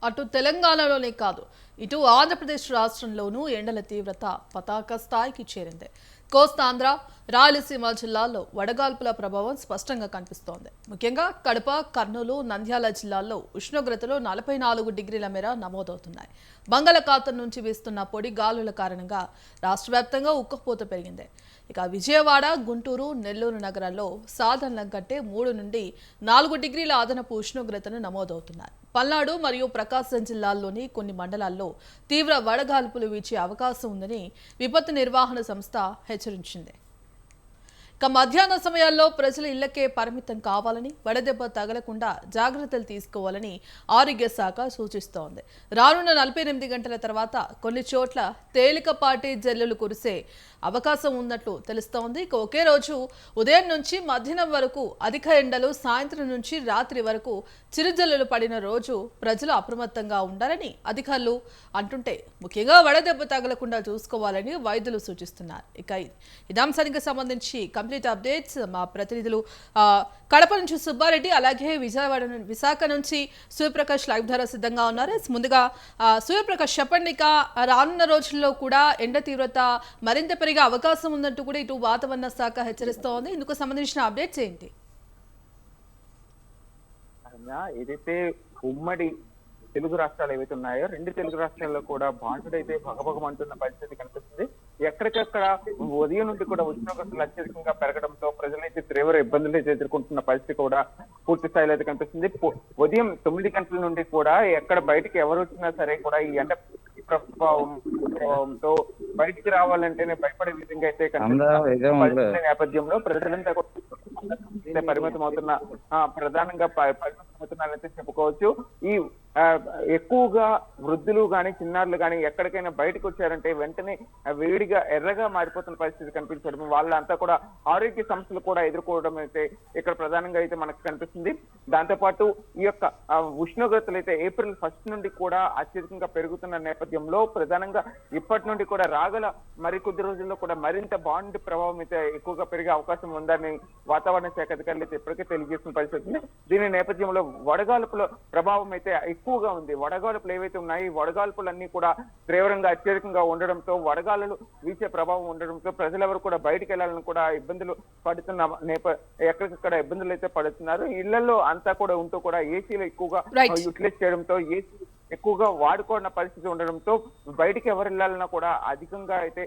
అటు తెలంగాణలోనే కాదు, ఇటు ఆంధ్రప్రదేశ్ రాష్ట్రంలోనూ ఎండల తీవ్రత పతాక స్థాయికి చేరింది. కోస్తాంధ్ర, రాయలసీమ జిల్లాల్లో వడగాల్పుల ప్రభావం స్పష్టంగా కనిపిస్తోంది. ముఖ్యంగా కడప, కర్నూలు, నంద్యాల జిల్లాల్లో ఉష్ణోగ్రతలు 44 డిగ్రీల మేర నమోదవుతున్నాయి. బంగాళాఖాతం నుంచి వీస్తున్న పొడి గాలుల కారణంగా రాష్ట్ర వ్యాప్తంగా ఉక్కపోత పెరిగింది. ఇక విజయవాడ, గుంటూరు, నెల్లూరు నగరాల్లో సాధారణం కంటే 3 నుండి 4 డిగ్రీల అదనపు ఉష్ణోగ్రతలు నమోదవుతున్నాయి. పల్నాడు మరియు ప్రకాశం జిల్లాల్లోని కొన్ని మండలాల్లో తీవ్ర వడగాల్పులు వీచే అవకాశం ఉందని విపత్తు నిర్వహణ సంస్థ హెచ్చరించింది. ఇక మధ్యాహ్న సమయాల్లో ప్రజలు ఇళ్లకే పరిమితం కావాలని, వడదెబ్బ తగలకుండా జాగ్రత్తలు తీసుకోవాలని ఆరోగ్య శాఖ సూచిస్తోంది. రానున్న 48 గంటల తర్వాత కొన్ని చోట్ల తేలికపాటి జల్లులు కురిసే అవకాశం ఉన్నట్లు తెలుస్తోంది. ఇక ఒకే రోజు ఉదయం నుంచి మధ్యాహ్నం వరకు అధిక ఎండలు, సాయంత్రం నుంచి రాత్రి వరకు చిరుజల్లులు పడిన రోజు ప్రజలు అప్రమత్తంగా ఉండాలని అధికారులు అంటుంటే, ముఖ్యంగా వడదెబ్బ తగలకుండా చూసుకోవాలని వైద్యులు సూచిస్తున్నారు. ఇక ఇదే అంశానికి సంబంధించి కంప్లీట్ అప్డేట్స్ మా ప్రతినిధులు కడప నుంచి సుబ్బారెడ్డి, అలాగే విశాఖ నుంచి సూర్యప్రకాష్ లైవ్ ద్వారా సిద్ధంగా ఉన్నారు. ముందుగా సూర్యప్రకాష్ చెప్పండి, ఇక రానున్న రోజుల్లో కూడా ఎండ తీవ్రత మరింత పెరిగే అవకాశం ఉందంటూ కూడా ఇటు వాతావరణ శాఖ హెచ్చరిస్తోంది. ఇందుకు సంబంధించిన అప్డేట్స్ ఏంటి? ఏదైతే ఉమ్మడి తెలుగు రాష్ట్రాలు ఏవైతే ఉన్నాయో, 2 తెలుగు రాష్ట్రాల్లో కూడా బాంటుడైతే భగభగమంటున్న పరిస్థితి కనిపిస్తుంది. ఎక్కడికక్కడ ఉదయం నుండి కూడా ఉష్ణోగ్రతలు అత్యధికంగా పెరగడంతో ప్రజలైతే తీవ్ర ఇబ్బందులు అయితే ఎదుర్కొంటున్న పరిస్థితి కూడా పూర్తి స్థాయిలో అయితే కనిపిస్తుంది. ఉదయం 9 గంటల నుండి కూడా ఎక్కడ బయటికి ఎవరు వచ్చినా సరే కూడా ఈ ఎండ ప్రభావంతో బయటికి రావాలంటేనే భయపడే విధంగా అయితే కనిపిస్తుంది. నేపథ్యంలో ప్రజలంతా పరిమితం అవుతున్న ప్రధానంగా పరిమితం అవుతున్నారని చెప్పుకోవచ్చు. ఈ ఎక్కువగా వృద్ధులు గాని, చిన్నారులు గాని ఎక్కడికైనా బయటకు వచ్చారంటే వెంటనే వేడిగా ఎర్రగా మారిపోతున్న పరిస్థితి కనిపించడం, వాళ్ళంతా కూడా ఆరోగ్య సమస్యలు కూడా ఎదుర్కోవడం అయితే ఇక్కడ ప్రధానంగా అయితే మనకు కనిపిస్తుంది. దాంతోపాటు ఈ యొక్క ఉష్ణోగ్రతలు అయితే ఏప్రిల్ 1 నుండి కూడా అత్యధికంగా పెరుగుతున్న నేపథ్యంలో ప్రధానంగా ఇప్పటి నుండి కూడా రాగల మరికొద్ది రోజుల్లో కూడా మరింత బాండ్ ప్రభావం అయితే ఎక్కువగా పెరిగే అవకాశం ఉందని వాతావరణ శాఖ అధికారులు అయితే ఇప్పటికే తెలియజేస్తున్న పరిస్థితి ఉంది. దీని నేపథ్యంలో వడగాల్పుల ప్రభావం అయితే ఎక్కువగా ఉంది. వడగాల్పులు ఏవైతే ఉన్నాయి, వడగాల్పులన్నీ కూడా తీవ్రంగా అత్యధికంగా ఉండడంతో, వడగాలులు వీచే ప్రభావం ఉండడంతో ప్రజలెవరు కూడా బయటకు వెళ్లాలని కూడా ఇబ్బందులు పడుతున్న ఎక్కడికక్కడ ఇబ్బందులు అయితే పడుతున్నారు. ఇళ్లలో అంతా కూడా ఉంటూ కూడా ఏసీలు ఎక్కువగా యూటిలైజ్ చేయడంతో, ఏసీ ఎక్కువగా వాడుకున్న పరిస్థితి ఉండడంతో బయటికి ఎవరు వెళ్ళాలన్నా కూడా అధికంగా అయితే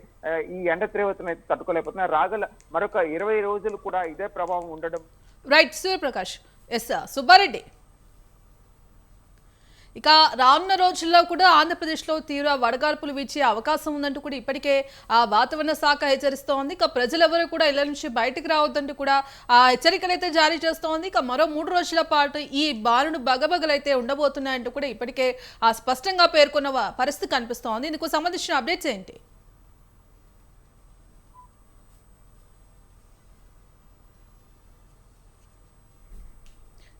ఈ ఎండ తీవ్రతను అయితే తట్టుకోలేకపోతున్నారు. రాగల మరొక 20 రోజులు కూడా ఇదే ప్రభావం ఉండడం. రైట్ సూర్యప్రకాష్. సుబ్బారెడ్డి, ఇక రానున్న రోజుల్లో కూడా ఆంధ్రప్రదేశ్లో తీవ్ర వడగాల్పులు వీచే అవకాశం ఉందంటూ కూడా ఇప్పటికే ఆ వాతావరణ శాఖ హెచ్చరిస్తోంది. ఇక ప్రజలెవరూ కూడా ఇళ్ల నుంచి బయటకు రావద్దంటూ కూడా ఆ హెచ్చరికలు అయితే జారీ చేస్తోంది. ఇక మరో 3 రోజుల పాటు ఈ బారును బగబగలైతే ఉండబోతున్నాయంటూ కూడా ఇప్పటికే ఆ స్పష్టంగా పేర్కొన్న పరిస్థితి కనిపిస్తోంది. ఇందుకు సంబంధించిన అప్డేట్స్ ఏంటి?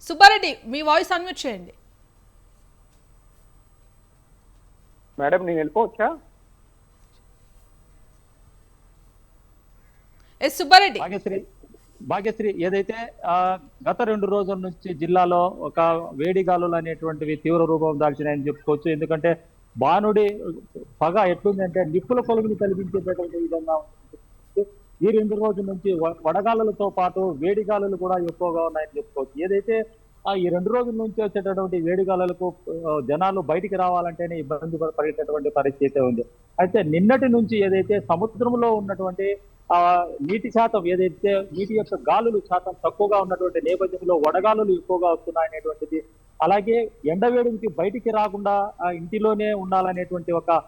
సుబ్బారెడ్డి, మీ వాయిస్ అన్మ్యూట్ చేయండి. మేడం, నేను వెళ్ళిపోవచ్చా? సుబ్బారెడ్డి, భాగ్యశ్రీ, ఏదైతే గత 2 రోజుల నుంచి జిల్లాలో ఒక వేడి గాలులు అనేటువంటివి తీవ్ర రూపం దాల్చినాయని చెప్పుకోవచ్చు. ఎందుకంటే బాణుడి పగ ఎట్లుందంటే నిప్పుల కొలుగుని కల్పించేటటువంటి విధంగా ఉంది. ఈ 2 రోజుల నుంచి వడగాలులతో పాటు వేడి గాలులు కూడా ఎక్కువగా ఉన్నాయని చెప్పుకోవచ్చు. ఏదైతే ఈ 2 రోజుల నుంచి వచ్చేటటువంటి వేడిగాలులకు జనాలు బయటికి రావాలంటేనే ఇబ్బంది పడేటటువంటి పరిస్థితి ఉంది. అయితే నిన్నటి నుంచి ఏదైతే సముద్రంలో ఉన్నటువంటి నీటి శాతం, ఏదైతే నీటి యొక్క గాలులు శాతం తక్కువగా ఉన్నటువంటి నేపథ్యంలో వడగాలులు ఎక్కువగా వస్తున్నాయనేటువంటిది, అలాగే ఎండవేడికి బయటికి రాకుండా ఇంటిలోనే ఉండాలనేటువంటి ఒక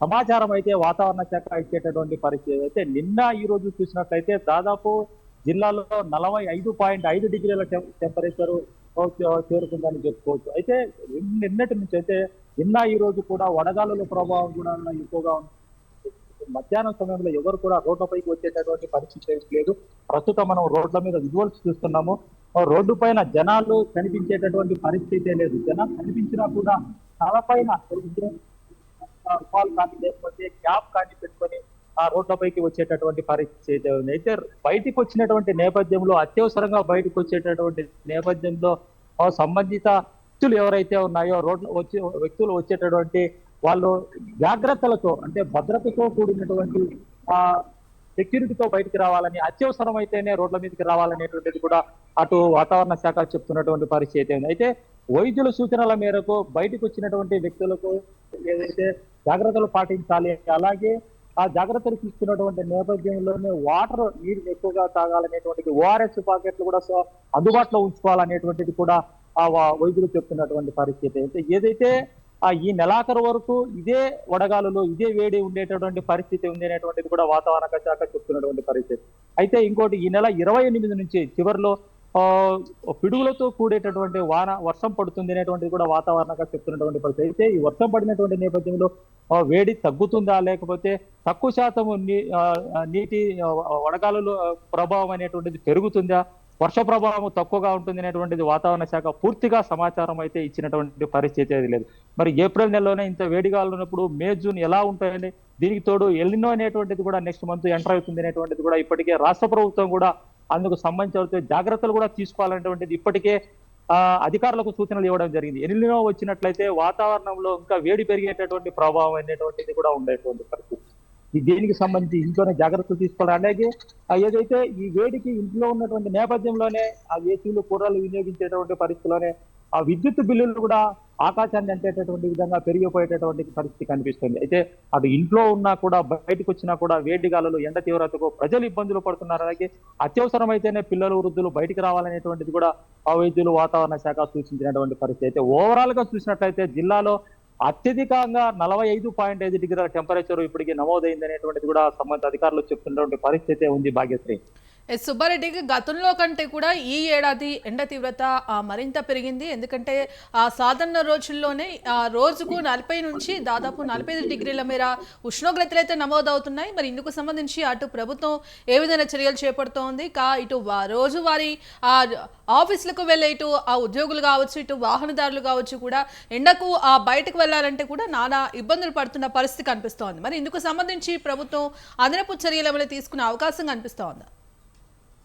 సమాచారం అయితే వాతావరణ శాఖ ఇచ్చేటటువంటి పరిస్థితి. అయితే నిన్న ఈ రోజు చూసినట్లయితే దాదాపు జిల్లాలో 45.5 డిగ్రీల టెంపరేచర్ చేరుకుందని చెప్పుకోవచ్చు. అయితే నిన్నటి నుంచి అయితే నిన్న ఈ రోజు కూడా వడగాలుల ప్రభావం కూడా ఎక్కువగా ఉంది. మధ్యాహ్నం సమయంలో ఎవరు కూడా రోడ్లపైకి వచ్చేటటువంటి పరిస్థితి లేదు. ప్రస్తుతం మనం రోడ్ల మీద విజువల్స్ చూస్తున్నాము. రోడ్డు పైన జనాలు కనిపించేటటువంటి పరిస్థితే లేదు. జనాలు కనిపించినా కూడా తలపైన కానీ లేకపోతే క్యాప్ కానీ పెట్టుకొని ఆ రోడ్లపైకి వచ్చేటటువంటి పరిస్థితి ఉంది. అయితే బయటికి వచ్చినటువంటి నేపథ్యంలో, అత్యవసరంగా బయటకు వచ్చేటటువంటి నేపథ్యంలో సంబంధిత వ్యక్తులు ఎవరైతే ఉన్నాయో రోడ్లు వ్యక్తులు వచ్చేటటువంటి వాళ్ళు జాగ్రత్తలతో అంటే భద్రతతో కూడినటువంటి ఆ సెక్యూరిటీతో బయటికి రావాలని, అత్యవసరం అయితేనే రోడ్ల మీదకి రావాలనేటువంటిది కూడా అటు వాతావరణ శాఖ చెప్తున్నటువంటి పరిస్థితి ఉంది. అయితే వైద్యుల సూచనల మేరకు బయటకు వచ్చినటువంటి వ్యక్తులకు ఏదైతే జాగ్రత్తలు పాటించాలి, అలాగే ఆ జాగ్రత్తలు తీసుకున్నటువంటి నేపథ్యంలోనే నీరు ఎక్కువగా తాగాలనేటువంటిది, ఓఆర్ఎస్ ప్యాకెట్లు కూడా అందుబాటులో ఉంచుకోవాలనేటువంటిది కూడా ఆ వైద్యులు చెప్తున్నటువంటి పరిస్థితి. అయితే ఏదైతే ఈ నెలాఖరు వరకు ఇదే వడగాలులో ఇదే వేడి ఉండేటటువంటి పరిస్థితి ఉంది అనేటువంటిది కూడా వాతావరణ శాఖ చెప్తున్నటువంటి పరిస్థితి. అయితే ఇంకోటి, ఈ నెల 28 నుంచి చివరిలో పిడుగులతో కూడేటటువంటి వర్షం పడుతుంది అనేటువంటిది కూడా వాతావరణ శాఖ చెప్తున్నటువంటి పరిస్థితి. అయితే ఈ వర్షం పడినటువంటి నేపథ్యంలో వేడి తగ్గుతుందా, లేకపోతే తక్కువ శాతం నీటి వడగాలుల ప్రభావం అనేటువంటిది పెరుగుతుందా, వర్ష ప్రభావం తక్కువగా ఉంటుంది అనేటువంటిది వాతావరణ శాఖ పూర్తిగా సమాచారం అయితే ఇచ్చినటువంటి పరిస్థితి అది లేదు. మరి ఏప్రిల్ నెలలోనే ఇంత వేడిగాలు ఉన్నప్పుడు మే జూన్ ఎలా ఉంటాయని, దీనికి తోడు ఎల్నినో అనేటువంటిది కూడా నెక్స్ట్ మంత్ ఎంటర్ అవుతుంది అనేటువంటిది కూడా ఇప్పటికే రాష్ట్ర ప్రభుత్వం కూడా అందుకు సంబంధించిన జాగ్రత్తలు కూడా తీసుకోవాలనేటువంటిది ఇప్పటికే అధికారులకు సూచనలు ఇవ్వడం జరిగింది. ఎల్నినో వచ్చినట్లయితే వాతావరణంలో ఇంకా వేడి పెరిగేటటువంటి ప్రభావం అనేటువంటిది కూడా ఉండేటువంటి పరిస్థితి. దీనికి సంబంధించి ఇంట్లోనే జాగ్రత్తలు తీసుకోవాలి. అలాగే ఏదైతే ఈ వేడికి ఇంట్లో ఉన్నటువంటి నేపథ్యంలోనే ఆ ఏసీలు కూరలు వినియోగించేటువంటి పరిస్థితిలోనే ఆ విద్యుత్ బిల్లులు కూడా ఆకాశాన్ని అంటేటటువంటి విధంగా పెరిగిపోయేటటువంటి పరిస్థితి కనిపిస్తుంది. అయితే అటు ఇంట్లో ఉన్నా కూడా బయటకు వచ్చినా కూడా వేడి గాలులు ఎండ తీవ్రతకు ప్రజలు ఇబ్బందులు పడుతున్నారు. అలాగే అత్యవసరమైతేనే పిల్లలు వృద్ధులు బయటికి రావాలనేటువంటిది కూడా ఆ వైద్యులు వాతావరణ శాఖ సూచించినటువంటి పరిస్థితి. అయితే ఓవరాల్ గా చూసినట్లయితే జిల్లాలో అత్యధికంగా 45.5 డిగ్రీల టెంపరేచర్ ఇప్పటికి నమోదైంది అనేటువంటిది కూడా సంబంధిత అధికారులు చెప్తున్నటువంటి పరిస్థితి ఉంది భాగ్యశ్రీ. సుబ్బారెడ్డికి గతంలో కంటే కూడా ఈ ఏడాది ఎండ తీవ్రత మరింత పెరిగింది. ఎందుకంటే సాధారణ రోజుల్లోనే రోజుకు 40 నుంచి దాదాపు 45 డిగ్రీల మేర ఉష్ణోగ్రతలు అయితే నమోదవుతున్నాయి. మరి ఇందుకు సంబంధించి అటు ప్రభుత్వం ఏ విధంగా చర్యలు చేపడుతోంది, ఇటు రోజువారీ ఆఫీసులకు వెళ్ళే ఇటు ఆ ఉద్యోగులు కావచ్చు, ఇటు వాహనదారులు కావచ్చు కూడా ఎండకు బయటకు వెళ్ళాలంటే కూడా నానా ఇబ్బందులు పడుతున్న పరిస్థితి కనిపిస్తోంది. మరి ఇందుకు సంబంధించి ప్రభుత్వం అదనపు చర్యలు ఏమైనా తీసుకునే అవకాశం కనిపిస్తోందా?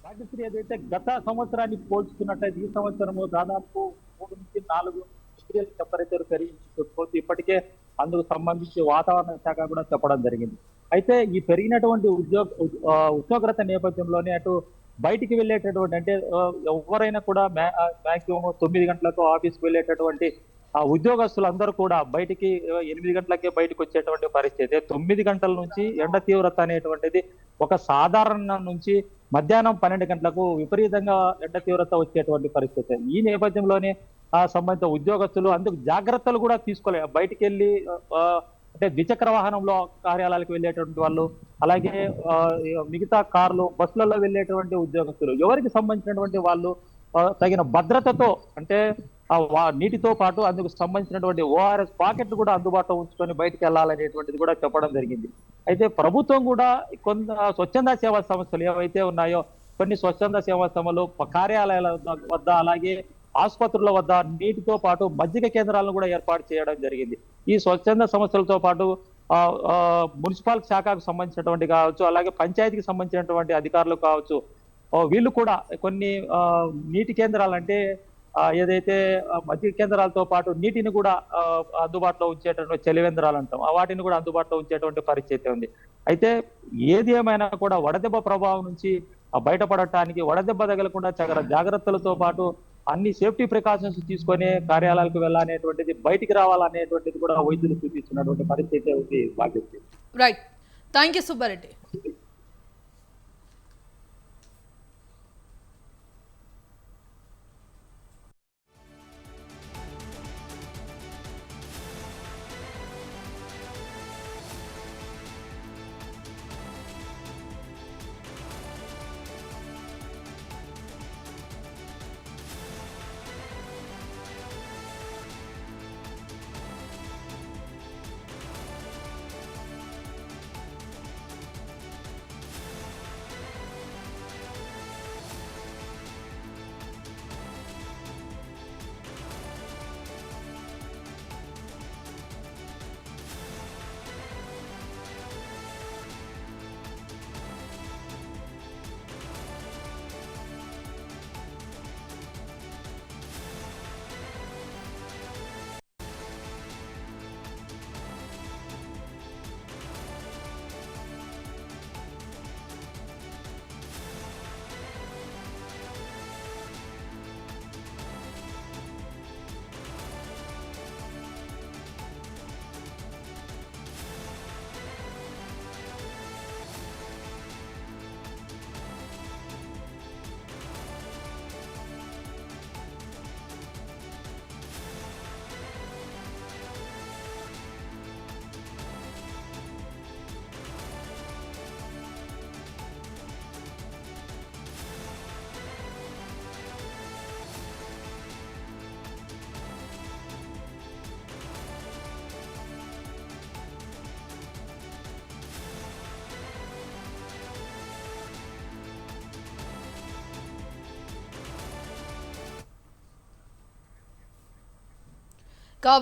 రాజశ్రీ, ఏదైతే గత సంవత్సరాన్ని పోల్చుకున్నట్లయితే ఈ సంవత్సరము దాదాపు 3 నుంచి 4 డిగ్రీల టెంపరేచర్ పెరిగించుకోవచ్చు ఇప్పటికే అందుకు సంబంధించి వాతావరణ శాఖ కూడా చెప్పడం జరిగింది. అయితే ఈ పెరిగినటువంటి ఉష్ణోగ్రత నేపథ్యంలోనే అటు బయటికి వెళ్ళేటటువంటి అంటే ఎవరైనా కూడా మాక్సిమం 9 గంటలకు ఆఫీస్కి వెళ్ళేటటువంటి ఉద్యోగస్తులందరూ కూడా బయటికి 8 గంటలకే బయటకు వచ్చేటువంటి పరిస్థితి. 9 గంటల నుంచి ఎండ తీవ్రత అనేటువంటిది ఒక సాధారణ నుంచి మధ్యాహ్నం 12 గంటలకు విపరీతంగా ఎండ తీవ్రత వచ్చేటువంటి పరిస్థితి. ఈ నేపథ్యంలోనే సంబంధిత ఉద్యోగస్తులు అందుకు జాగ్రత్తలు కూడా తీసుకోలే. బయటికి వెళ్ళి అంటే ద్విచక్ర వాహనంలో కార్యాలయాలకు వెళ్ళేటువంటి వాళ్ళు, అలాగే మిగతా కార్లు బస్సులలో వెళ్ళేటువంటి ఉద్యోగస్తులు ఎవరికి సంబంధించినటువంటి వాళ్ళు తగిన భద్రతతో అంటే నీటితో పాటు అందుకు సంబంధించినటువంటి ఓఆర్ఎస్ ప్యాకెట్లు కూడా అందుబాటులో ఉంచుకొని బయటికి వెళ్ళాలనేటువంటిది కూడా చెప్పడం జరిగింది. అయితే ప్రభుత్వం కూడా కొంత స్వచ్ఛంద సేవా సంస్థలు ఏవైతే ఉన్నాయో కొన్ని స్వచ్ఛంద సేవా సంస్థలు కార్యాలయాల వద్ద అలాగే ఆసుపత్రుల వద్ద నీటితో పాటు మజ్జిగ కేంద్రాలను కూడా ఏర్పాటు చేయడం జరిగింది. ఈ స్వచ్ఛంద సంస్థలతో పాటు మున్సిపల్ శాఖకు సంబంధించినటువంటి కావచ్చు, అలాగే పంచాయతీకి సంబంధించినటువంటి అధికారులు కావచ్చు, వీళ్ళు కూడా కొన్ని నీటి కేంద్రాలు అంటే ఏదైతే మజ్జిగ కేంద్రాలతో పాటు నీటిని కూడా అందుబాటులో ఉంచేటటువంటి చలివేంద్రాలు అంటాం, వాటిని కూడా అందుబాటులో ఉంచేటువంటి పరిస్థితి ఉంది. అయితే ఏది ఏమైనా కూడా వడదెబ్బ ప్రభావం నుంచి బయటపడటానికి వడదెబ్బ తగలకుండా జాగ్రత్తలతో పాటు అన్ని సేఫ్టీ ప్రికాషన్స్ తీసుకొని కార్యాలయాలకు వెళ్ళాలనేటువంటిది, బయటికి రావాలనేటువంటిది కూడా వైద్యులు సూచిస్తున్నటువంటి పరిస్థితి ఉంది Bhagyashree. Right, thank you Subba Reddy.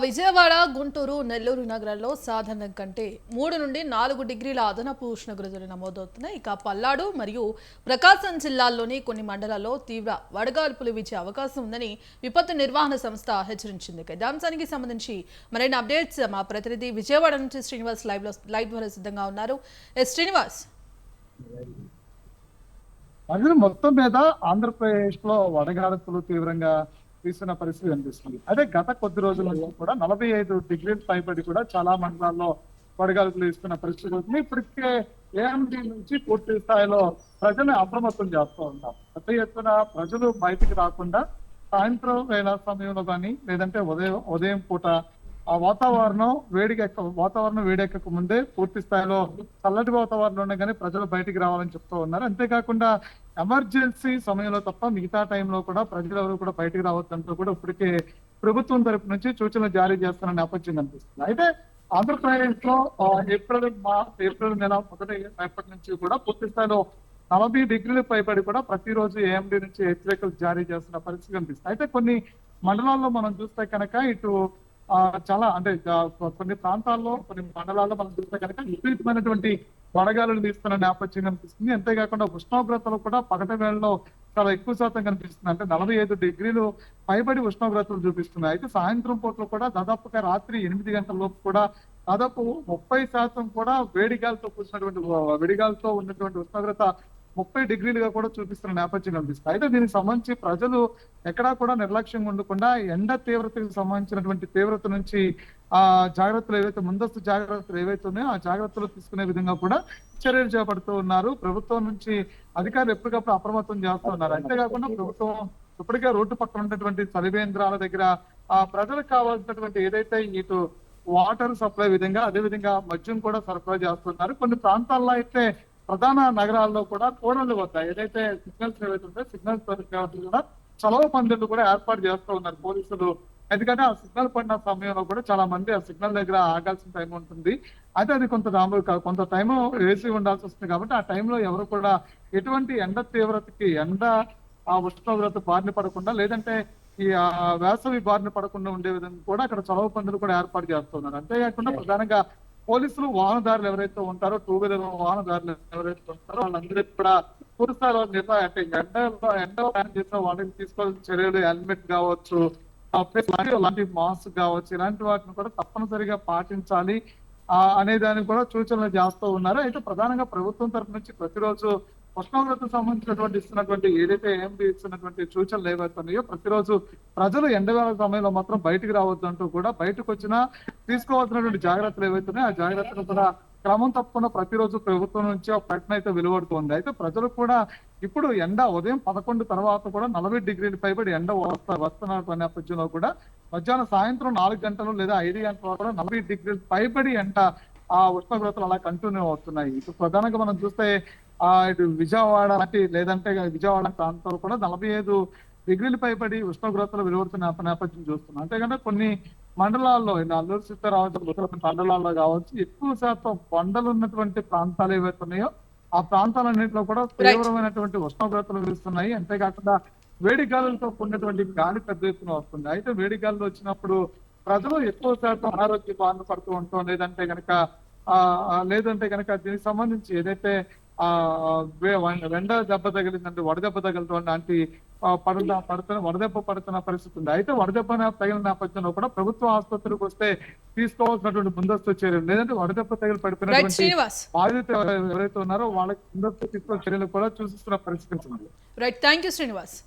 Vijayawada, Guntur, Nellore నగరాల్లో సాధారణం కంటే 3 నుండి 4 డిగ్రీల అదనపు ఉష్ణోగ్రతలు నమోదవుతున్నాయి. ఇక పల్నాడు మరియు ప్రకాశం జిల్లాల్లోని కొన్ని మండలాల్లో తీవ్ర వడగాల్పులు వీచే అవకాశం ఉందని విపత్తు నిర్వహణ సంస్థ హెచ్చరించింది. ఇక ఈ అంశానికి సంబంధించి మరిన్ని అప్డేట్స్ మా ప్రతినిధి విజయవాడ నుంచి శ్రీనివాస్ లైవ్ ద్వారా సిద్ధంగా ఉన్నారు. శ్రీనివాస్, అందులో మొత్తం మీద ఆంధ్రప్రదేశ్ లో వడగాడుపులు తీవ్రంగా వీస్తున్న పరిస్థితి కనిపిస్తుంది. అదే గత కొద్ది రోజుల నుంచి కూడా 45 డిగ్రీల పైబడి కూడా చాలా మండలాల్లో వడగాడుపులు వీస్తున్న పరిస్థితి ఉంటుంది. ఇప్పటికే ఏఎండి నుంచి పూర్తి స్థాయిలో ప్రజల్ని అప్రమత్తం చేస్తూ ఉంటాం. పెద్ద ఎత్తున ప్రజలు బయటికి రాకుండా సాయంత్రం వేళ సమయంలో కానీ లేదంటే ఉదయం పూట ఆ వాతావరణం వేడెక్కక ముందే పూర్తి స్థాయిలో చల్లటి వాతావరణంలో కానీ ప్రజలు బయటికి రావాలని చెప్తూ ఉన్నారు. అంతేకాకుండా ఎమర్జెన్సీ సమయంలో తప్ప మిగతా టైంలో కూడా ప్రజలు ఎవరు కూడా బయటికి రావద్దంటూ కూడా ఇప్పటికే ప్రభుత్వం తరపు నుంచి సూచనలు జారీ చేస్తున్న నేపథ్యం కనిపిస్తుంది. అయితే ఆంధ్రప్రదేశ్ లో ఏప్రిల్ నెల ఎప్పటి నుంచి కూడా పూర్తి స్థాయిలో 40 డిగ్రీల పైబడి కూడా ప్రతిరోజు ఏఎండి నుంచి హెచ్చరికలు జారీ చేస్తున్న పరిస్థితి కనిపిస్తుంది. అయితే కొన్ని మండలాల్లో మనం చూస్తే కనుక ఇటు చాలా అంటే కొన్ని ప్రాంతాల్లో కొన్ని మండలాల్లో మనం చూస్తే కనుక విపరీతమైనటువంటి వడగాలులు వీస్తున్న నేపథ్యం కనిపిస్తుంది. అంతేకాకుండా ఉష్ణోగ్రతలు కూడా పగటి వేళలో చాలా ఎక్కువ శాతం కనిపిస్తుంది. అంటే 45 డిగ్రీలు పైబడి ఉష్ణోగ్రతలు చూపిస్తున్నాయి. అయితే సాయంత్రం పూటలో కూడా దాదాపుగా రాత్రి 8 గంటల లోపు కూడా దాదాపు 30% కూడా వేడిగాలతో ఉన్నటువంటి ఉష్ణోగ్రత 30 డిగ్రీలుగా కూడా చూపిస్తున్న నేపథ్యం కనిపిస్తుంది. అయితే దీనికి సంబంధించి ప్రజలు ఎక్కడా కూడా నిర్లక్ష్యంగా ఉండకుండా ఎండ తీవ్రతకు సంబంధించినటువంటి తీవ్రత నుంచి జాగ్రత్తలు ముందస్తు జాగ్రత్తలు ఏవైతే ఉన్నాయో ఆ జాగ్రత్తలు తీసుకునే విధంగా కూడా చర్యలు చేపడుతూ ఉన్నారు. ప్రభుత్వం నుంచి అధికారులు ఎప్పటికప్పుడు అప్రమత్తం చేస్తూ ఉన్నారు. అంతేకాకుండా ప్రభుత్వం ఇప్పటికే రోడ్డు పక్కన ఉన్నటువంటి సలివేంద్రాల దగ్గర ప్రజలకు కావాల్సినటువంటి ఏదైతే ఇటు వాటర్ సప్లై విధంగా అదే విధంగా మద్యం కూడా సరఫరా చేస్తున్నారు. కొన్ని ప్రాంతాల్లో అయితే ప్రధాన నగరాల్లో కూడా కోడళ్ళు వద్ద ఏదైతే సిగ్నల్స్ ఏవైతే ఉంటాయో సిగ్నల్స్ కూడా చలవ పందులు కూడా ఏర్పాటు చేస్తూ ఉన్నారు పోలీసులు. ఎందుకంటే ఆ సిగ్నల్ పడిన సమయంలో కూడా చాలా మంది ఆ సిగ్నల్ దగ్గర ఆగాల్సిన టైం ఉంటుంది. అయితే అది కొంత టైం వేసి ఉండాల్సి వస్తుంది. కాబట్టి ఆ టైంలో ఎవరు కూడా ఎటువంటి ఎండ తీవ్రతకి ఉష్ణోగ్రత బారిన పడకుండా లేదంటే ఈ వేసవి బారిన పడకుండా ఉండే విధంగా కూడా అక్కడ చలవ పందులు కూడా ఏర్పాటు చేస్తున్నారు. అంతేకాకుండా ప్రధానంగా పోలీసులు వాహనదారులు ఎవరైతే ఉంటారో 2 వీలర్ వాహనదారులు ఎవరైతే ఉంటారో వాళ్ళందరికీ కూడా పూర్తిస్థాయిలో అంటే ఎండ ప్లాన్ చేసిన వాళ్ళకి తీసుకోవాల్సిన చర్యలు హెల్మెట్ కావచ్చు, అలాంటి మాస్క్ కావచ్చు, ఇలాంటి వాటిని కూడా తప్పనిసరిగా పాటించాలి అనే దానికి కూడా సూచనలు చేస్తూ ఉన్నారు. అయితే ప్రధానంగా ప్రభుత్వం తరఫు నుంచి ప్రతిరోజు ఉష్ణోగ్రతకు సంబంధించినటువంటి ఇస్తున్నటువంటి ఏదైతే ఏఎండి ఇస్తున్నటువంటి సూచనలు ఏవైతున్నాయో ప్రతిరోజు ప్రజలు ఎండవేళ సమయంలో మాత్రం బయటికి రావద్దంటూ కూడా బయటకు వచ్చినా తీసుకోవాల్సినటువంటి జాగ్రత్తలు ఏవైతున్నాయో ఆ జాగ్రత్తలు కూడా క్రమం తప్పకుండా ప్రతిరోజు ప్రభుత్వం నుంచి ఒక ప్రకటన అయితే వెలువడుతుంది. అయితే ప్రజలు కూడా ఇప్పుడు ఎండ ఉదయం 11 తర్వాత కూడా 40 డిగ్రీల పైబడి ఎండ వస్తున్న నేపథ్యంలో కూడా మధ్యాహ్నం సాయంత్రం 4 గంటలు లేదా 5 గంటల కూడా 40 డిగ్రీల పైబడి ఎండ ఉష్ణోగ్రతలు అలా కంటిన్యూ అవుతున్నాయి. ఇప్పుడు ప్రధానంగా మనం చూస్తే ఇటు విజయవాడ లేదంటే విజయవాడ ప్రాంతాలు కూడా 45 డిగ్రీల పైబడి ఉష్ణోగ్రతలు వెలువడుతున్న నేపథ్యం చూస్తున్నాం. అంతేకాకుండా కొన్ని మండలాల్లో అల్లూరు సీతారామరాజు మండలాల్లో కావచ్చు ఎక్కువ శాతం కొండలు ఉన్నటువంటి ప్రాంతాలు ఏవైతే ఉన్నాయో ఆ ప్రాంతాలన్నింటిలో కూడా తీవ్రమైనటువంటి ఉష్ణోగ్రతలు వీస్తున్నాయి. అంతేకాకుండా వేడి గాలులతో కూడినటువంటి గాలి పెద్ద ఎత్తున వస్తుంది. అయితే వేడి గాలులు వచ్చినప్పుడు ప్రజలు ఎక్కువ శాతం అనారోగ్య బారిన పడుతూ ఉంటాం. లేదంటే కనుక దీనికి సంబంధించి ఏదైతే వెండ దెబ్బ తగిలిందంటే వడదెబ్బ తగులుతుంది లాంటి వడదెబ్బ పడుతున్న పరిస్థితి ఉంది. అయితే వడదెబ్బ తగిలిన నేపథ్యంలో కూడా ప్రభుత్వ ఆసుపత్రికి వస్తే తీసుకోవాల్సినటువంటి ముందస్తు చర్యలు లేదంటే వడదెబ్బ తగిలి పడిపోయినటువంటి బాధితులు ఎవరైతే ఉన్నారో వాళ్ళకి ముందస్తు తీసుకున్న చర్యలు కూడా చూపిస్తున్న పరిస్థితి ఉంది. Right, thank you Srinivas.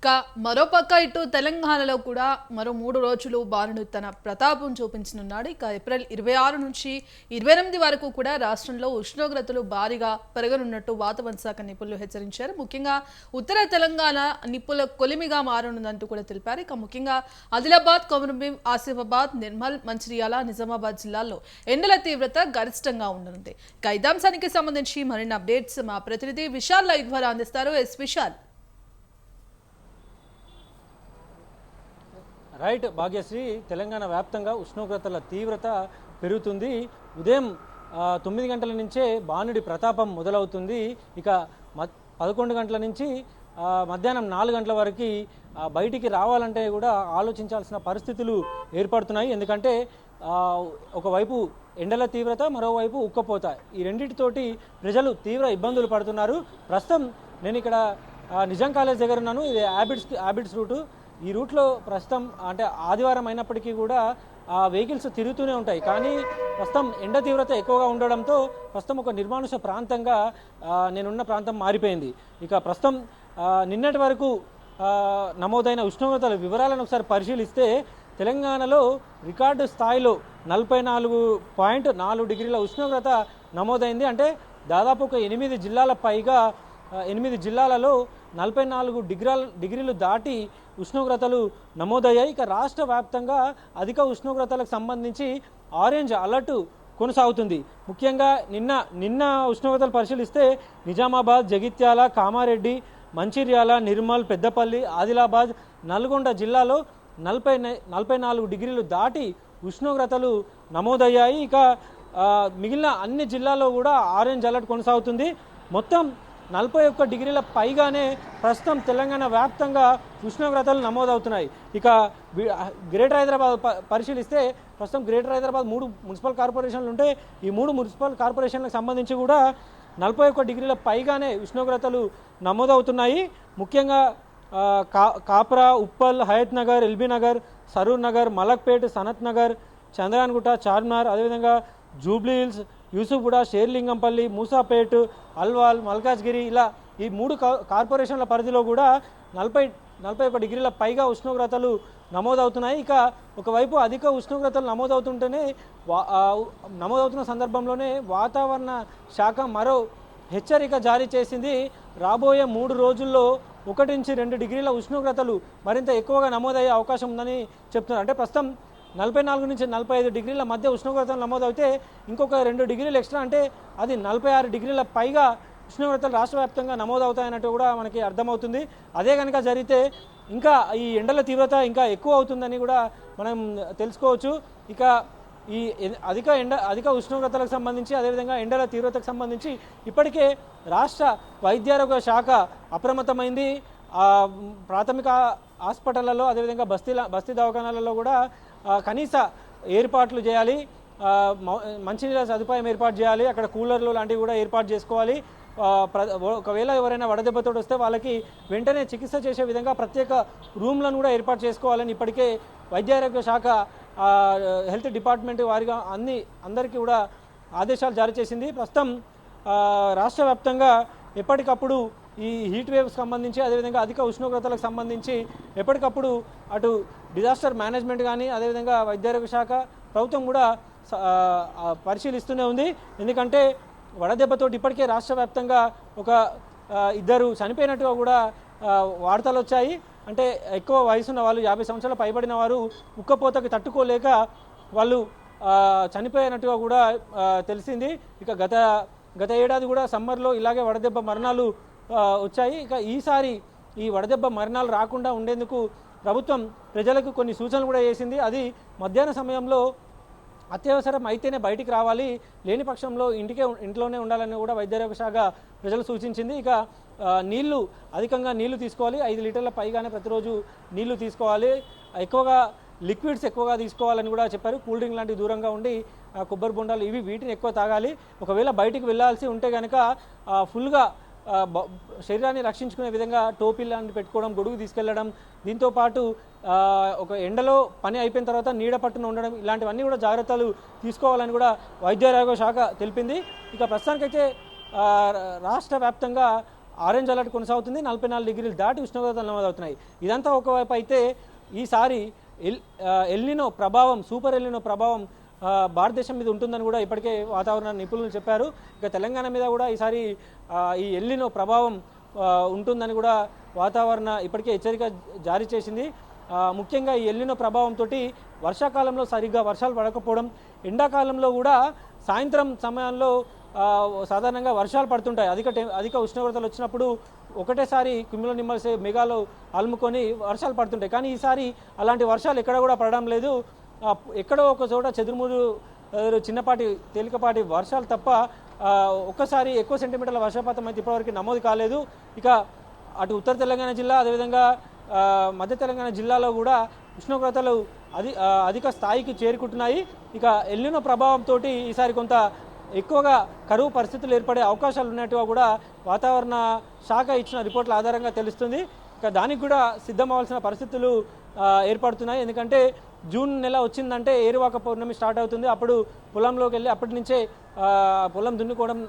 ఇక మరోపక్క ఇటు తెలంగాణలో కూడా మరో 3 రోజులు బాలుడు తన ప్రతాపం చూపించనున్నాడు. ఇక ఏప్రిల్ 26 నుంచి 28 వరకు కూడా రాష్ట్రంలో ఉష్ణోగ్రతలు భారీగా పెరగనున్నట్టు వాతావరణ శాఖ నిపుణులు హెచ్చరించారు. ముఖ్యంగా ఉత్తర తెలంగాణ నిప్పుల కొలిమిగా మారనుందంటూ కూడా తెలిపారు. ఇక ముఖ్యంగా ఆదిలాబాద్, కొమరంభీం, ఆసిఫాబాద్, నిర్మల్, మంచిర్యాల, నిజామాబాద్ జిల్లాల్లో ఎండల తీవ్రత గరిష్టంగా ఉండనుంది. ఇక ఈ అంశానికి సంబంధించి మరిన్ని అప్డేట్స్ మా ప్రతినిధి విశాల్ లైవ్ ద్వారా అందిస్తారు. విశాల్. రైట్ భాగ్యశ్రీ, తెలంగాణ వ్యాప్తంగా ఉష్ణోగ్రతల తీవ్రత పెరుగుతుంది. ఉదయం 9 గంటల నుంచే బాణుడి ప్రతాపం మొదలవుతుంది. ఇక 11 గంటల నుంచి మధ్యాహ్నం 4 గంటల వరకు బయటికి రావాలంటే కూడా ఆలోచించాల్సిన పరిస్థితులు ఏర్పడుతున్నాయి. ఎందుకంటే ఒకవైపు ఎండల తీవ్రత, మరోవైపు ఉక్కపోత, ఈ రెండింటితోటి ప్రజలు తీవ్ర ఇబ్బందులు పడుతున్నారు. ప్రస్తుతం నేను ఇక్కడ నిజాం కాలేజ్ దగ్గర ఉన్నాను. ఇది హ్యాబిట్స్ రూటు. ఈ రూట్లో ప్రస్తుతం అంటే ఆదివారం అయినప్పటికీ కూడా వెహికల్స్ తిరుగుతూనే ఉంటాయి. కానీ ప్రస్తుతం ఎండ తీవ్రత ఎక్కువగా ఉండడంతో ప్రస్తుతం ఒక నిర్మానుష ప్రాంతంగా నేనున్న ప్రాంతం మారిపోయింది. ఇక ప్రస్తుతం నిన్నటి వరకు నమోదైన ఉష్ణోగ్రతల వివరాలను ఒకసారి పరిశీలిస్తే తెలంగాణలో రికార్డు స్థాయిలో 44.4 డిగ్రీల ఉష్ణోగ్రత నమోదైంది. అంటే దాదాపు ఒక 8 జిల్లాల పైగా 8 జిల్లాలలో 44 డిగ్రీలు దాటి ఉష్ణోగ్రతలు నమోదయ్యాయి. ఇక రాష్ట్ర వ్యాప్తంగా అధిక ఉష్ణోగ్రతలకు సంబంధించి ఆరెంజ్ అలర్ట్ కొనసాగుతుంది. ముఖ్యంగా నిన్న ఉష్ణోగ్రతలు పరిశీలిస్తే నిజామాబాద్, జగిత్యాల, కామారెడ్డి, మంచిర్యాల, నిర్మల్, పెద్దపల్లి, ఆదిలాబాద్, నల్గొండ జిల్లాలో 44 డిగ్రీలు దాటి ఉష్ణోగ్రతలు నమోదయ్యాయి. ఇక మిగిలిన అన్ని జిల్లాల్లో కూడా ఆరెంజ్ అలర్ట్ కొనసాగుతుంది. మొత్తం 41 డిగ్రీల పైగానే ప్రస్తుతం తెలంగాణ వ్యాప్తంగా ఉష్ణోగ్రతలు నమోదవుతున్నాయి. ఇక గ్రేటర్ హైదరాబాద్ పరిశీలిస్తే ప్రస్తుతం గ్రేటర్ హైదరాబాద్ 3 మున్సిపల్ కార్పొరేషన్లు ఉంటే ఈ 3 మున్సిపల్ కార్పొరేషన్లకు సంబంధించి కూడా 41 డిగ్రీల పైగానే ఉష్ణోగ్రతలు నమోదవుతున్నాయి. ముఖ్యంగా కాప్రా, ఉప్పల్, హయత్ నగర్, ఎల్బీ నగర్, సరూర్ నగర్, మలక్పేట్, సనత్ నగర్, చంద్రయాన్గుట్ట, చార్మినార్, అదేవిధంగా జూబ్లీ హిల్స్, యూసుఫ్గూడ, షేర్లింగంపల్లి, మూసాపేట్, అల్వాల్, మల్కాజ్గిరి, ఇలా ఈ 3 కార్పొరేషన్ల పరిధిలో కూడా 41 డిగ్రీల పైగా ఉష్ణోగ్రతలు నమోదవుతున్నాయి. ఇక ఒకవైపు అధిక ఉష్ణోగ్రతలు నమోదవుతున్న సందర్భంలోనే వాతావరణ శాఖ మరో హెచ్చరిక జారీ చేసింది. రాబోయే 3 రోజుల్లో 1 నుంచి 2 డిగ్రీల ఉష్ణోగ్రతలు మరింత ఎక్కువగా నమోదయ్యే అవకాశం ఉందని చెప్తున్నారు. అంటే ప్రస్తుతం 44 నుంచి 45 డిగ్రీల మధ్య ఉష్ణోగ్రతలు నమోదవుతే ఇంకొక 2 డిగ్రీలు ఎక్స్ట్రా అంటే అది 46 డిగ్రీల పైగా ఉష్ణోగ్రతలు రాష్ట్ర వ్యాప్తంగా నమోదవుతాయన్నట్టు కూడా మనకి అర్థమవుతుంది. అదే కనుక జరిగితే ఇంకా ఈ ఎండల తీవ్రత ఇంకా ఎక్కువ అవుతుందని కూడా మనం తెలుసుకోవచ్చు. ఇక ఈ అధిక ఉష్ణోగ్రతలకు సంబంధించి, అదేవిధంగా ఎండల తీవ్రతకు సంబంధించి ఇప్పటికే రాష్ట్ర వైద్యారోగ్య శాఖ అప్రమత్తమైంది. ప్రాథమిక హాస్పిటళ్లలో, అదేవిధంగా బస్తీ దవాఖానాలలో కూడా కనీస ఏర్పాట్లు చేయాలి. మంచినీళ్ళ సదుపాయం ఏర్పాటు చేయాలి. అక్కడ కూలర్లు లాంటివి కూడా ఏర్పాటు చేసుకోవాలి. ఒకవేళ ఎవరైనా వడదెబ్బతో వస్తే వాళ్ళకి వెంటనే చికిత్స చేసే విధంగా ప్రత్యేక రూమ్లను కూడా ఏర్పాటు చేసుకోవాలని ఇప్పటికే వైద్యారోగ్య శాఖ హెల్త్ డిపార్ట్మెంట్ వారిగా అందరికీ కూడా ఆదేశాలు జారీ చేసింది. ప్రస్తుతం రాష్ట్ర వ్యాప్తంగా ఎప్పటికప్పుడు ఈ హీట్ వేవ్స్ సంబంధించి, అదేవిధంగా అధిక ఉష్ణోగ్రతలకు సంబంధించి ఎప్పటికప్పుడు అటు డిజాస్టర్ మేనేజ్మెంట్ కానీ, అదేవిధంగా వైద్యారోగ్య శాఖ ప్రభుత్వం కూడా పరిశీలిస్తూనే ఉంది. ఎందుకంటే వడదెబ్బతోటి ఇప్పటికే రాష్ట్ర వ్యాప్తంగా ఒక 2 చనిపోయినట్టుగా కూడా వార్తలు వచ్చాయి. అంటే ఎక్కువ వయసున్న వాళ్ళు, 50 సంవత్సరాల పైబడిన వారు ఉక్కపోతకి తట్టుకోలేక వాళ్ళు చనిపోయినట్టుగా కూడా తెలిసింది. ఇక గత ఏడాది కూడా సమ్మర్లో ఇలాగే వడదెబ్బ మరణాలు వచ్చాయి. ఇక ఈసారి ఈ వడదెబ్బ మరణాలు రాకుండా ఉండేందుకు ప్రభుత్వం ప్రజలకు కొన్ని సూచనలు కూడా చేసింది. అది మధ్యాహ్న సమయంలో అత్యవసరం అయితేనే బయటికి రావాలి, లేని పక్షంలో ఇంట్లోనే ఉండాలని కూడా వైద్యారోగ్య శాఖ ప్రజలు సూచించింది. ఇక అధికంగా నీళ్లు తీసుకోవాలి. 5 లీటర్ల పైగానే ప్రతిరోజు నీళ్లు తీసుకోవాలి. ఎక్కువగా లిక్విడ్స్ ఎక్కువగా తీసుకోవాలని కూడా చెప్పారు. కూల్ డ్రింక్ లాంటివి దూరంగా ఉండి కొబ్బరి బొండాలు వీటిని ఎక్కువ తాగాలి. ఒకవేళ బయటికి వెళ్ళాల్సి ఉంటే కనుక ఫుల్గా శరీరాన్ని రక్షించుకునే విధంగా టోపీ లాంటివి పెట్టుకోవడం, గొడుగు తీసుకెళ్లడం, దీంతోపాటు ఒక ఎండలో పని అయిపోయిన తర్వాత నీడ పట్టున ఉండడం, ఇలాంటివన్నీ కూడా జాగ్రత్తలు తీసుకోవాలని కూడా వైద్యారోగ్య శాఖ తెలిపింది. ఇక ప్రస్తుతానికైతే రాష్ట్ర వ్యాప్తంగా ఆరెంజ్ అలర్ట్ కొనసాగుతుంది. 44 డిగ్రీలు దాటి ఉష్ణోగ్రతలు నమోదవుతున్నాయి. ఇదంతా ఒకవైపు అయితే ఈసారి సూపర్ ఎల్నినో ప్రభావం భారతదేశం మీద ఉంటుందని కూడా ఇప్పటికే వాతావరణ నిపుణులు చెప్పారు. ఇక తెలంగాణ మీద కూడా ఈసారి ఈ ఎల్నినో ప్రభావం ఉంటుందని కూడా వాతావరణ ఇప్పటికే హెచ్చరిక జారీ చేసింది. ముఖ్యంగా ఈ ఎల్నినో ప్రభావంతో వర్షాకాలంలో సరిగ్గా వర్షాలు పడకపోవడం, ఎండాకాలంలో కూడా సాయంత్రం సమయంలో సాధారణంగా వర్షాలు పడుతుంటాయి. అధిక ఉష్ణోగ్రతలు వచ్చినప్పుడు ఒకటేసారి క్యుములోనింబస్ మేఘాలు అలుముకొని వర్షాలు పడుతుంటాయి. కానీ ఈసారి అలాంటి వర్షాలు ఎక్కడ కూడా పడడం లేదు. ఎక్కడో ఒక చోట చెదురుమురు చిన్నపాటి తేలికపాటి వర్షాలు తప్ప ఒక్కసారి ఎక్కువ సెంటీమీటర్ల వర్షపాతం అయితే ఇప్పటివరకు నమోదు కాలేదు. ఇక అటు ఉత్తర తెలంగాణ జిల్లా అదేవిధంగా మధ్య తెలంగాణ జిల్లాలో కూడా ఉష్ణోగ్రతలు అధిక స్థాయికి చేరుకుంటున్నాయి. ఇక ఎల్నినో ప్రభావంతో ఈసారి కొంత ఎక్కువగా కరువు పరిస్థితులు ఏర్పడే అవకాశాలు ఉన్నట్టుగా కూడా వాతావరణ శాఖ ఇచ్చిన రిపోర్ట్ల ఆధారంగా తెలుస్తుంది. ఇక దానికి కూడా సిద్ధమవలసిన పరిస్థితులు ఏర్పడుతున్నాయి. ఎందుకంటే జూన్ నెల వచ్చిందంటే ఏరువాక పౌర్ణమి స్టార్ట్ అవుతుంది. అప్పుడు పొలంలోకి వెళ్ళి అప్పటి నుంచే పొలం దున్నుకోవడం,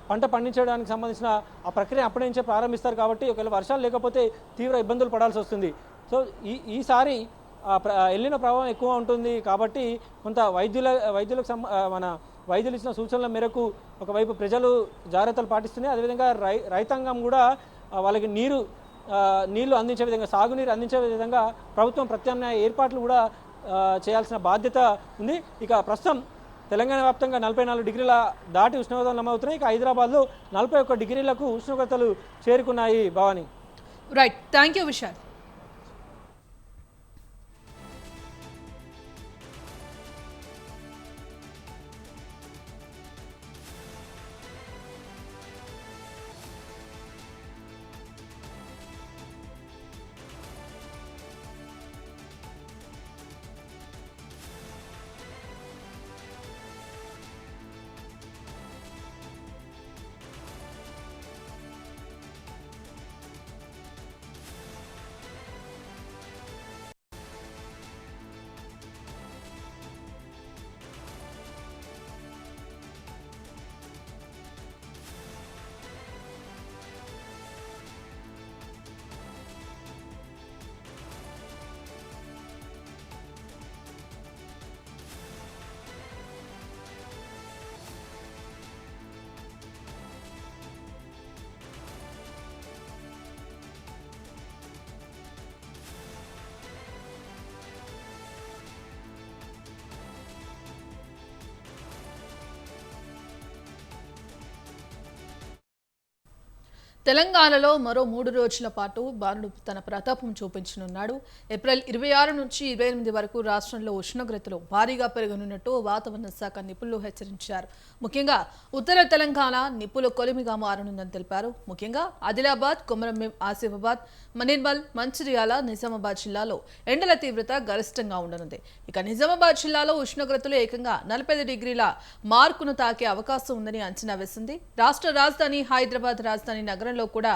పంట పండించడానికి సంబంధించిన ఆ ప్రక్రియ అప్పటి నుంచే ప్రారంభిస్తారు. కాబట్టి ఒకవేళ వర్షాలు లేకపోతే తీవ్ర ఇబ్బందులు పడాల్సి వస్తుంది. సో ఈసారి ఎల్నినో ప్రభావం ఎక్కువ ఉంటుంది. కాబట్టి కొంత వైద్యులకు మన వైద్యులు ఇచ్చిన సూచనల మేరకు ఒకవైపు ప్రజలు జాగ్రత్తలు పాటిస్తున్నాయి. అదేవిధంగా రైతాంగం కూడా వాళ్ళకి నీళ్లు అందించే విధంగా, సాగునీరు అందించే విధంగా ప్రభుత్వం ప్రత్యామ్నాయ ఏర్పాట్లు కూడా చేయాల్సిన బాధ్యత ఉంది. ఇక ప్రస్తుతం తెలంగాణ వ్యాప్తంగా 44 డిగ్రీల దాటి ఉష్ణోగ్రతలు నమోదవుతున్నాయి. ఇక హైదరాబాద్లో 41 డిగ్రీలకు ఉష్ణోగ్రతలు చేరుకున్నాయి. Bhavani. Right, thank you Vishal. తెలంగాణలో మరో 3 రోజుల పాటు బాణుడు తన ప్రతాపం చూపించనున్నాడు. ఏప్రిల్ 26 నుంచి 28 వరకు రాష్ట్రంలో ఉష్ణోగ్రతలు భారీగా పెరగనున్నట్టు వాతావరణ శాఖ నిపుణులు హెచ్చరించారు. ముఖ్యంగా ఉత్తర తెలంగాణ నిప్పుల కొలిమిగా మారనుందని తెలిపారు. ముఖ్యంగా ఆదిలాబాద్, కొమరంభీం, ఆసిఫాబాద్, మనిర్మల్, మంచిర్యాల, నిజామాబాద్ జిల్లాలో ఎండల తీవ్రత గరిష్టంగా ఉండనుంది. ఇక నిజామాబాద్ జిల్లాలో ఉష్ణోగ్రతలు ఏకంగా 45 డిగ్రీల మార్కును తాకే అవకాశం ఉందని అంచనా వేసింది. రాష్ట్ర రాజధాని హైదరాబాద్ రాజధాని నగరంలో కూడా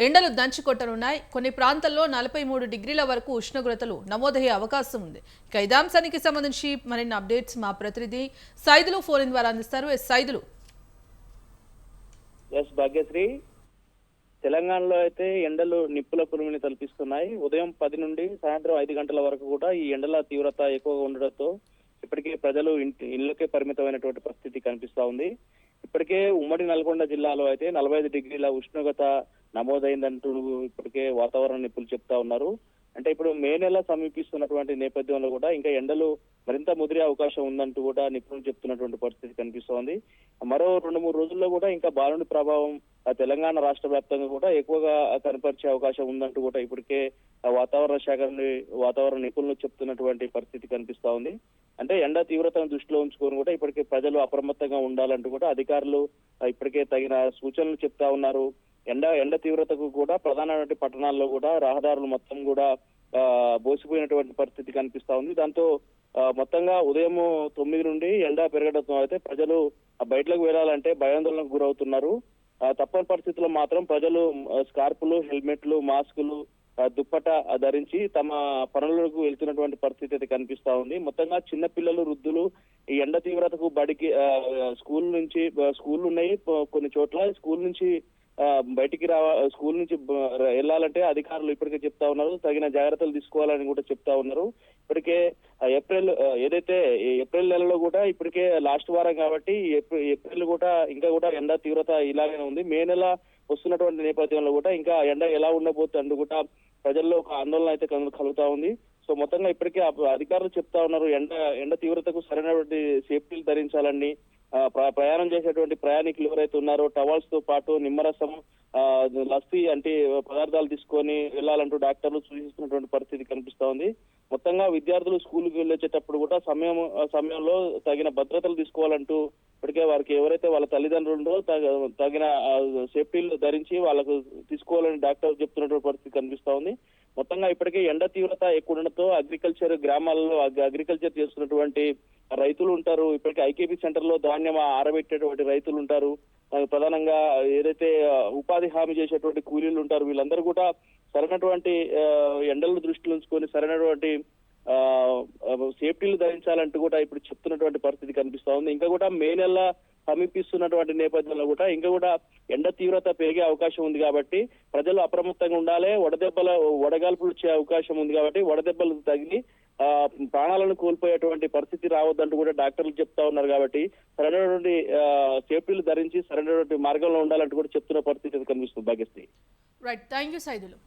ఎండలు దంచుకొట్టనున్నాయి. కొన్ని ప్రాంతాల్లో 43 డిగ్రీల వరకు ఉష్ణోగ్రతలు నమోదయ్యే అవకాశం ఉంది. ఇక ఇదే అంశానికి సంబంధించి మరిన్ని అప్డేట్స్ మా ప్రతినిధి సైదులు ఫోన్ ద్వారా అందిస్తారు. సైదులు. భాగ్యశ్రీ, తెలంగాణలో అయితే ఎండలు నిప్పుల పురుమిని తలపిస్తున్నాయి. ఉదయం 10 నుండి సాయంత్రం 5 గంటల వరకు కూడా ఈ ఎండల తీవ్రత ఎక్కువగా ఉండడంతో ఇప్పటికే ప్రజలు ఇళ్లకే పరిమితమైనటువంటి పరిస్థితి కనిపిస్తా ఉంది. ఇప్పటికే ఉమ్మడి నల్గొండ జిల్లాలో అయితే 45 డిగ్రీల ఉష్ణోగ్రత నమోదైందంటూ ఇప్పటికే వాతావరణ నిపుణులు చెప్తా ఉన్నారు. అంటే ఇప్పుడు మే నెల సమీపిస్తున్నటువంటి నేపథ్యంలో కూడా ఇంకా ఎండలు మరింత ముదిరే అవకాశం ఉందంటూ కూడా నిపుణులు చెప్తున్నటువంటి పరిస్థితి కనిపిస్తోంది. మరో 2-3 రోజుల్లో కూడా ఇంకా బాలుడి ప్రభావం తెలంగాణ రాష్ట్ర వ్యాప్తంగా కూడా ఎక్కువగా కనపరిచే అవకాశం ఉందంటూ కూడా ఇప్పటికే వాతావరణ శాఖ వాతావరణ నిపుణులు చెప్తున్నటువంటి పరిస్థితి కనిపిస్తా ఉంది. అంటే ఎండ తీవ్రతను దృష్టిలో ఉంచుకొని కూడా ఇప్పటికే ప్రజలు అప్రమత్తంగా ఉండాలంటూ కూడా అధికారులు ఇప్పటికే తగిన సూచనలు చెప్తా ఉన్నారు. ఎండ తీవ్రతకు కూడా ప్రధానమైన పట్టణాల్లో కూడా రహదారులు మొత్తం కూడా బోసిపోయినటువంటి పరిస్థితి కనిపిస్తా ఉంది. దాంతో మొత్తంగా ఉదయం 9 నుండి ఎండ పెరగడంతో అయితే ప్రజలు బయటకు వెళ్లాలంటే భయాందోళనకు గురవుతున్నారు. తప్పని పరిస్థితుల్లో మాత్రం ప్రజలు స్కార్పులు, హెల్మెట్లు, మాస్కులు, దుప్పట ధరించి తమ పనులకు వెళ్తున్నటువంటి పరిస్థితి అయితే కనిపిస్తా ఉంది. మొత్తంగా చిన్న పిల్లలు, వృద్ధులు ఈ ఎండ తీవ్రతకు బడికి స్కూల్ ఉన్నాయి. కొన్ని చోట్ల స్కూల్ నుంచి బయటికి స్కూల్ నుంచి వెళ్ళాలంటే అధికారులు ఇప్పటికే చెప్తా ఉన్నారు, తగిన జాగ్రత్తలు తీసుకోవాలని కూడా చెప్తా ఉన్నారు. ఇప్పటికే ఏప్రిల్ నెలలో కూడా ఇప్పటికే లాస్ట్ వారం కాబట్టి ఏప్రిల్ కూడా ఇంకా కూడా ఎండ తీవ్రత ఇలాగే ఉంది. మే నెల వస్తున్నటువంటి నేపథ్యంలో కూడా ఇంకా ఎండ ఎలా ఉండబోతుందంటూ కూడా ప్రజల్లో ఒక ఆందోళన అయితే కలుగుతా ఉంది. సో మొత్తంగా ఇప్పటికే అధికారులు చెప్తా ఉన్నారు ఎండ తీవ్రతకు సరైనటువంటి సేఫ్టీలు ధరించాలని, ప్రయాణం చేసేటువంటి ప్రయాణికులు ఎవరైతే ఉన్నారో టవల్స్ తో పాటు నిమ్మరసం, లస్సీ అంటే పదార్థాలు తీసుకొని వెళ్లాలంటూ డాక్టర్లు సూచిస్తున్నటువంటి పరిస్థితి కనిపిస్తా ఉంది. మొత్తంగా విద్యార్థులు స్కూల్కి వెళ్ళేటప్పుడు కూడా సమయంలో తగిన భద్రతలు తీసుకోవాలంటూ ఇప్పటికే వారికి ఎవరైతే వాళ్ళ తల్లిదండ్రులు తగిన సేఫ్టీలు ధరించి వాళ్ళకు తీసుకోవాలని డాక్టర్ చెప్తున్నటువంటి పరిస్థితి కనిపిస్తా ఉంది. మొత్తంగా ఇప్పటికే ఎండ తీవ్రత ఎక్కువ ఉండడంతో అగ్రికల్చర్ గ్రామాల్లో అగ్రికల్చర్ చేస్తున్నటువంటి రైతులు ఉంటారు. ఇప్పటికే ఐకేపీ సెంటర్ లో ధాన్యం ఆరబెట్టేటువంటి రైతులు ఉంటారు. ప్రధానంగా ఏదైతే ఉపాధి హామీ చేసేటువంటి కూలీలు ఉంటారు, వీళ్ళందరూ కూడా సరైనటువంటి ఎండలను దృష్టిలో ఉంచుకొని సరైనటువంటి సేఫ్టీలు ధరించాలంటూ కూడా ఇప్పుడు చెప్తున్నటువంటి పరిస్థితి కనిపిస్తా ఉంది. ఇంకా కూడా మే నెల సమీపిస్తున్నటువంటి నేపథ్యంలో కూడా ఇంకా కూడా ఎండ తీవ్రత పెరిగే అవకాశం ఉంది కాబట్టి ప్రజలు అప్రమత్తంగా ఉండాలి. వడగాల్పులు వచ్చే అవకాశం ఉంది కాబట్టి వడదెబ్బలు తగిలి ప్రాణాలను కోల్పోయేటువంటి పరిస్థితి రావద్దంటూ కూడా డాక్టర్లు చెప్తా ఉన్నారు. కాబట్టి సరైనటువంటి సేఫ్టీలు ధరించి సరైనటువంటి మార్గంలో ఉండాలంటూ కూడా చెప్తున్న పరిస్థితి కనిపిస్తుంది. Bhagyashree. Right, thank you Saidulu.